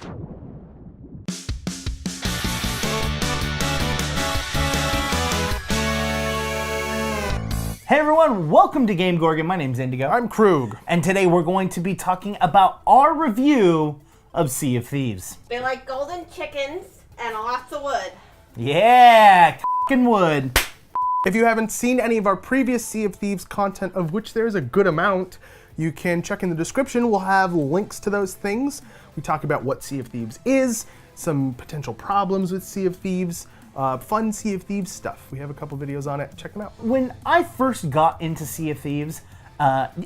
Hey everyone, welcome to GameGorgon. My name's Indigo. I'm Krug. And today we're going to be talking about our review of Sea of Thieves. They like golden chickens and lots of wood. Yeah, f***ing wood. If you haven't seen any of our previous Sea of Thieves content, of which there's a good amount, you can check in the description. We'll have links to those things. We talk about what Sea of Thieves is, some potential problems with Sea of Thieves, fun Sea of Thieves stuff. We have a couple videos on it. Check them out. When I first got into Sea of Thieves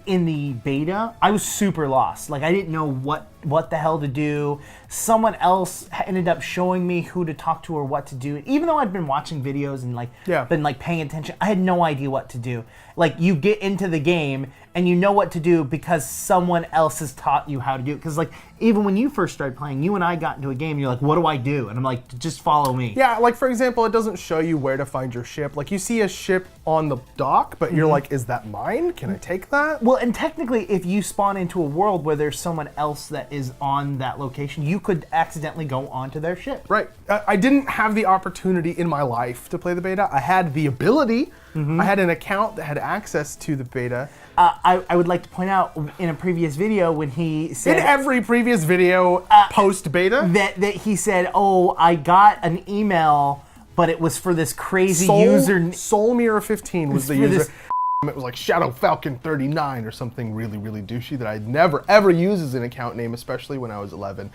in the beta, I was super lost. Like, I didn't know what the hell to do. Someone else ended up showing me who to talk to or what to do. Even though I'd been watching videos and been paying attention, I had no idea what to do. Like, you get into the game and you know what to do because someone else has taught you how to do it. Because, like, even when you first started playing, you and I got into a game, you're like, what do I do? And I'm like, just follow me. Yeah, like, for example, it doesn't show you where to find your ship. Like, you see a ship on the dock, but you're like, is that mine? Can I take that? Well, and technically, if you spawn into a world where there's someone else that is on that location, you could accidentally go onto their ship. Right. I didn't have the opportunity in my life to play the beta. I had the ability. I had an account that had access to the beta. I would like to point out in a previous video when he said... In every previous video post-beta? That he said, oh, I got an email, but it was for this crazy user... Soulmirror15 was the user. It was like Shadow Falcon 39 or something really, really douchey that I'd never, ever use as an account name, especially when I was 11.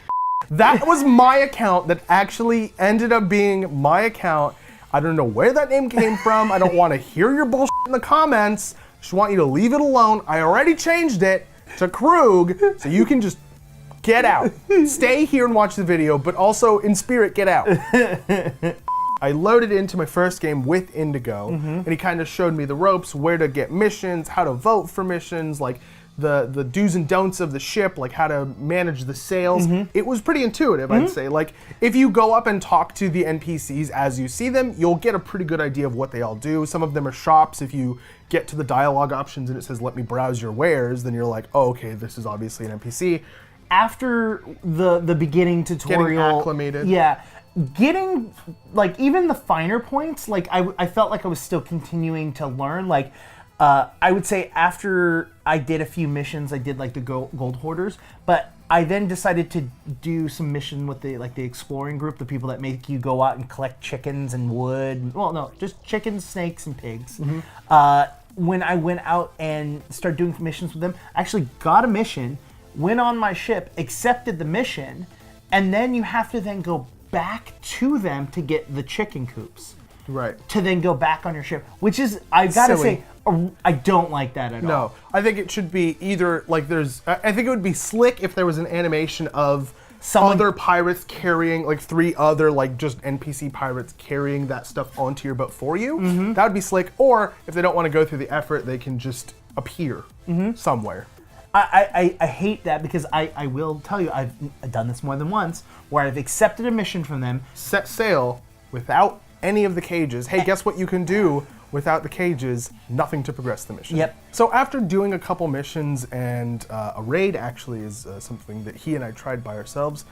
That was my account that actually ended up being my account. I don't know where that name came from. I don't want to hear your bullshit in the comments. Just want you to leave it alone. I already changed it to Krug, so you can just get out. Stay here and watch the video, but also in spirit, get out. I loaded into my first game with Indigo, and he kind of showed me the ropes, where to get missions, how to vote for missions, like the do's and don'ts of the ship, like how to manage the sails. It was pretty intuitive, I'd say. Like, if you go up and talk to the NPCs as you see them, you'll get a pretty good idea of what they all do. Some of them are shops. If you get to the dialogue options and it says, let me browse your wares, then you're like, oh, okay, this is obviously an NPC. After the beginning tutorial... Getting acclimated. Yeah. Getting, like, even the finer points, like, I felt like I was still continuing to learn. Like, I would say after I did a few missions, I did, like, the gold hoarders, but I then decided to do some mission with the exploring group, the people that make you go out and collect chickens and wood. Well, no, just chickens, snakes, and pigs. When I went out and started doing missions with them, I actually got a mission, went on my ship, accepted the mission, and then you have to then go back to them to get the chicken coops. Right. To then go back on your ship, which is, I gotta say, I don't like that at all. No, I think it should be either, like, I think it would be slick if there was an animation of other pirates carrying, like, 3 other, like, just NPC pirates carrying that stuff onto your boat for you. That would be slick. Or, if they don't want to go through the effort, they can just appear somewhere. I hate that because I will tell you, I've done this more than once, where I've accepted a mission from them. Set sail without any of the cages. Hey, guess what you can do without the cages? Nothing to progress the mission. Yep. So after doing a couple missions and a raid actually is something that he and I tried by ourselves,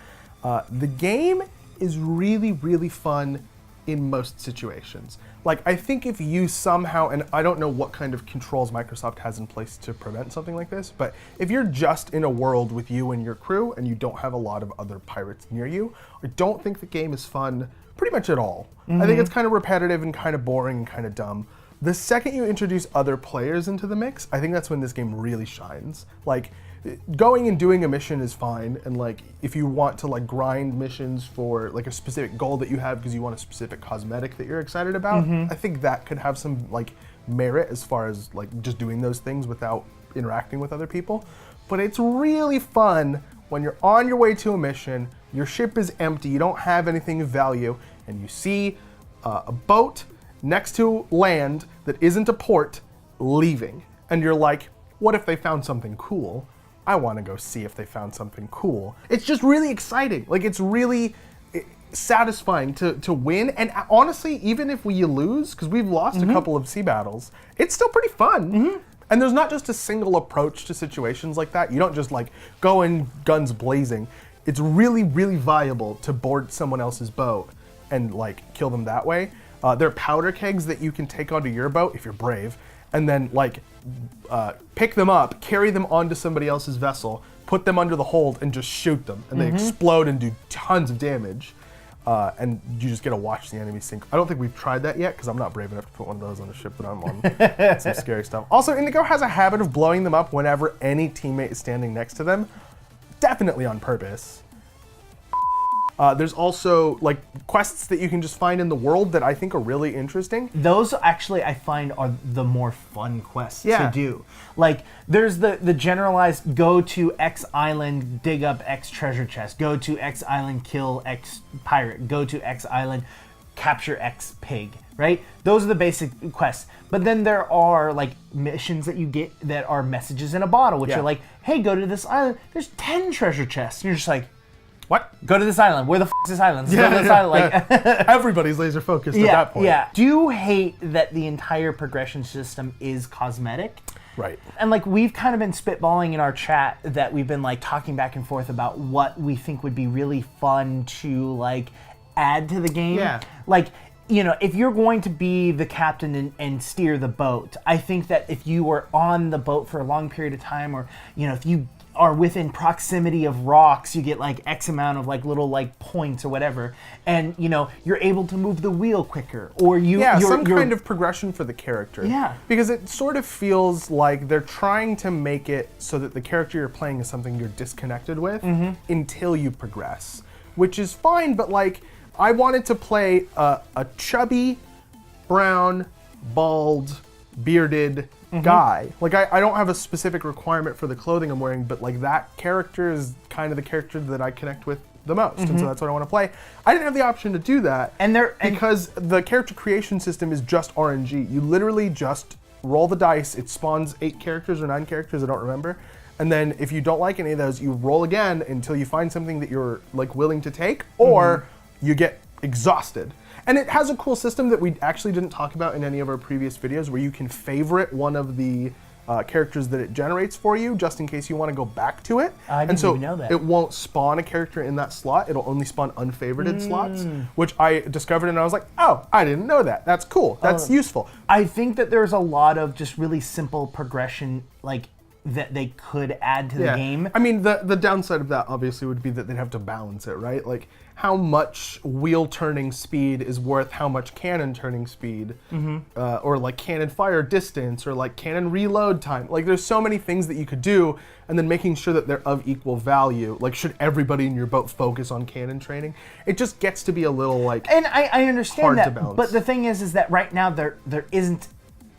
the game is really, really fun in most situations. Like, I think if you somehow, and I don't know what kind of controls Microsoft has in place to prevent something like this, but if you're just in a world with you and your crew and you don't have a lot of other pirates near you, I don't think the game is fun pretty much at all. I think it's kind of repetitive and kind of boring and kind of dumb. The second you introduce other players into the mix, I think that's when this game really shines. Like, going and doing a mission is fine, and like, if you want to like grind missions for like a specific goal that you have because you want a specific cosmetic that you're excited about, I think that could have some like merit as far as like just doing those things without interacting with other people. But it's really fun when you're on your way to a mission, your ship is empty, you don't have anything of value, and you see a boat next to land that isn't a port leaving. And you're like, what if they found something cool? I want to go see if they found something cool. It's just really exciting. Like, it's really satisfying to win. And honestly, even if you lose, because we've lost a couple of sea battles, it's still pretty fun. And there's not just a single approach to situations like that. You don't just like go in guns blazing. it's really, really viable to board someone else's boat and like kill them that way. There are powder kegs that you can take onto your boat if you're brave, and then like pick them up, carry them onto somebody else's vessel, put them under the hold, and just shoot them, and they explode and do tons of damage. And you just get to watch the enemy sink. I don't think we've tried that yet because I'm not brave enough to put one of those on the ship that I'm on. Some scary stuff. Also, Indigo has a habit of blowing them up whenever any teammate is standing next to them. Definitely on purpose. There's also like quests that you can just find in the world that I think are really interesting. Those actually I find are the more fun quests Yeah. to do. Like there's the generalized go to X island, dig up X treasure chest, go to X island, kill X pirate, go to X island, capture X pig, right? Those are the basic quests. But then there are like missions that you get that are messages in a bottle, which Yeah. are like, hey, go to this island, there's 10 treasure chests. And you're just like, What? go to this island. Where the f is this island? Go to this island. Like, Everybody's laser focused at that point. yeah. Do you hate that the entire progression system is cosmetic? Right. And like we've kind of been spitballing in our chat that we've been like talking back and forth about what we think would be really fun to like add to the game. Yeah. Like, you know, if you're going to be the captain and steer the boat, I think that if you were on the boat for a long period of time, or, you know, if you are within proximity of rocks, you get like X amount of like little like points or whatever, and you know you're able to move the wheel quicker, or you're kind of progression for the character. Yeah. Because it sort of feels like they're trying to make it so that the character you're playing is something you're disconnected with until you progress, which is fine. But like, I wanted to play a chubby, brown, bald, bearded guy. Like I don't have a specific requirement for the clothing I'm wearing, but like that character is kind of the character that I connect with the most, and so that's what I want to play. I didn't have the option to do that, because the character creation system is just RNG. You literally just roll the dice. It spawns 8 characters or 9 characters, I don't remember. And then if you don't like any of those, you roll again until you find something that you're like willing to take, or you get exhausted. And it has a cool system that we actually didn't talk about in any of our previous videos, where you can favorite one of the characters that it generates for you, just in case you want to go back to it. I didn't even know that. It won't spawn a character in that slot. It'll only spawn unfavorited slots, which I discovered, and I was like, oh, I didn't know that. That's cool. That's useful. I think that there's a lot of just really simple progression, like that they could add to the game. I mean, the downside of that obviously would be that they'd have to balance it, right? Like, how much wheel turning speed is worth how much cannon turning speed, or like cannon fire distance, or like cannon reload time. Like, there's so many things that you could do, and then making sure that they're of equal value. Like, should everybody in your boat focus on cannon training? It just gets to be a little like, And I understand hard to that, balance. but the thing is that right now there isn't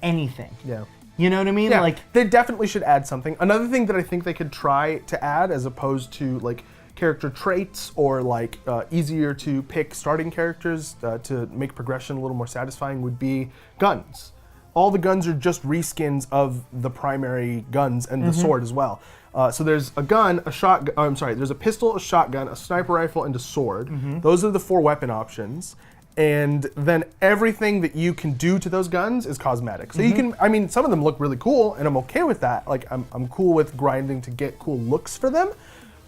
anything. yeah. You know what I mean? Yeah, Like, they definitely should add something. Another thing that I think they could try to add, as opposed to like character traits or like easier to pick starting characters to make progression a little more satisfying, would be guns. All the guns are just reskins of the primary guns, and the sword as well. So there's a gun, a shotgun. There's a pistol, a shotgun, a sniper rifle, and a sword. Those are the 4 weapon options. And then everything that you can do to those guns is cosmetic. So you can, I mean, some of them look really cool, and I'm okay with that. Like, I'm cool with grinding to get cool looks for them.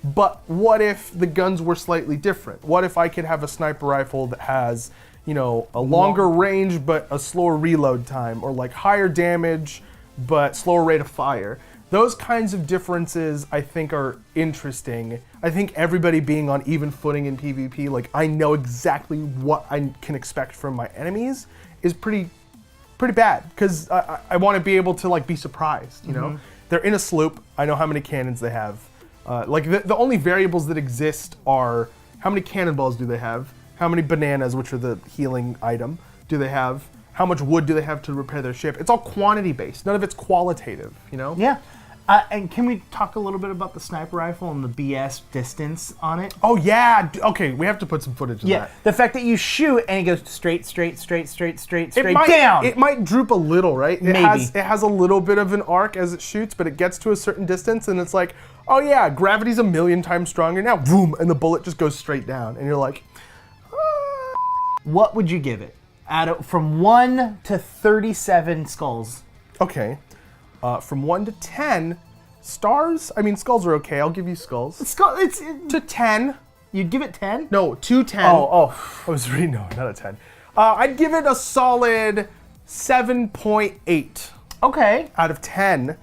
But what if the guns were slightly different? What if I could have a sniper rifle that has, you know, a longer range but a slower reload time, or like higher damage but slower rate of fire? Those kinds of differences, I think, are interesting. I think everybody being on even footing in PvP, like, I know exactly what I can expect from my enemies, is pretty bad, because I want to be able to like be surprised. You know, they're in a sloop. I know how many cannons they have. Like, the only variables that exist are how many cannonballs do they have, how many bananas, which are the healing item, do they have, how much wood do they have to repair their ship. It's all quantity based. None of it's qualitative. You know? yeah. And can we talk a little bit about the sniper rifle and the BS distance on it? Oh yeah. Okay, we have to put some footage of Yeah, that. the fact that you shoot and it goes straight It might, down. It might droop a little, right? Maybe. It has a little bit of an arc as it shoots, but it gets to a certain distance, and it's like, oh yeah, gravity's 1,000,000 times stronger now. Boom, and the bullet just goes straight down, and you're like, What would you give it? From 1 to 37 skulls. okay. From 1 to 10, Stars? I mean, skulls are okay. I'll give you skulls. It's To 10. you'd give it 10? No, to 10. Oh. I was reading, no, not a 10. I'd give it a solid 7.8 Okay. out of 10.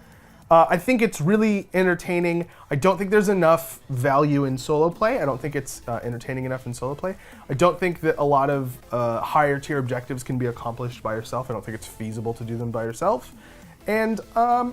I think it's really entertaining. I don't think there's enough value in solo play. I don't think it's entertaining enough in solo play. I don't think that a lot of higher tier objectives can be accomplished by yourself. I don't think it's feasible to do them by yourself. And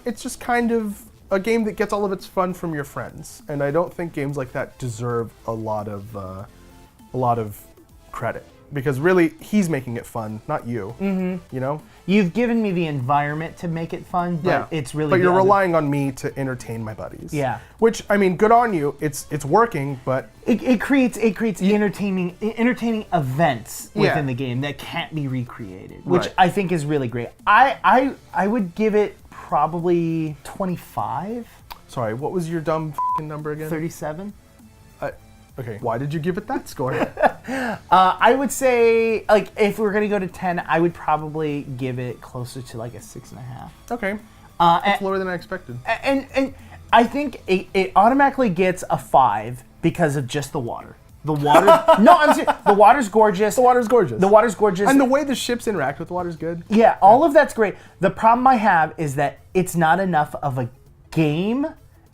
it's just kind of a game that gets all of its fun from your friends. And I don't think games like that deserve a lot of credit. Because really, he's making it fun, not you. Mm-hmm. You know? You've given me the environment to make it fun, but it's really. But you're the other- relying on me to entertain my buddies. Yeah. Which, I mean, good on you. It's working, but It creates entertaining events Yeah. within the game that can't be recreated, which Right. I think is really great. I would give it probably 25, sorry, what was your dumb f***ing number again? 37. Okay, why did you give it that score? I would say, like, if we're gonna go to 10, I would probably give it closer to like a 6.5. Okay, And, it's lower than I expected. and I think it automatically gets a 5 because of just the water. The water. No, I'm serious. The water's gorgeous. The water's gorgeous. The water's gorgeous. And the way the ships interact with the water's good. Yeah, all of that's great. The problem I have is that it's not enough of a game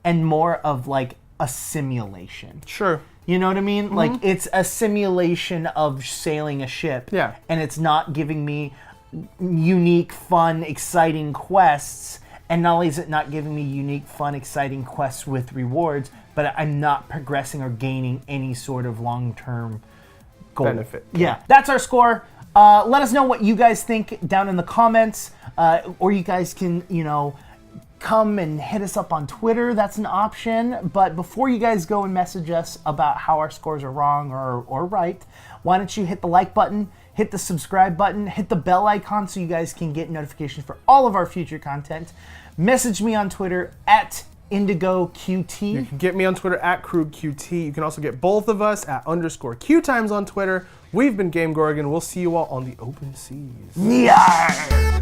and more of like a simulation. Sure. You know what I mean? Like, it's a simulation of sailing a ship. Yeah. And it's not giving me unique, fun, exciting quests. And not only is it not giving me unique, fun, exciting quests with rewards, but I'm not progressing or gaining any sort of long-term goal. Benefit. Yeah. That's our score. Let us know what you guys think down in the comments. Or you guys can, come and hit us up on Twitter. That's an option. But before you guys go and message us about how our scores are wrong or right, why don't you hit the like button, hit the subscribe button, hit the bell icon so you guys can get notifications for all of our future content. Message me on Twitter at IndigoQT. You can get me on Twitter at QueueTimes. You can also get both of us at _QueueTimes on Twitter. We've been GameGorgon. We'll see you all on the open seas. Yeah.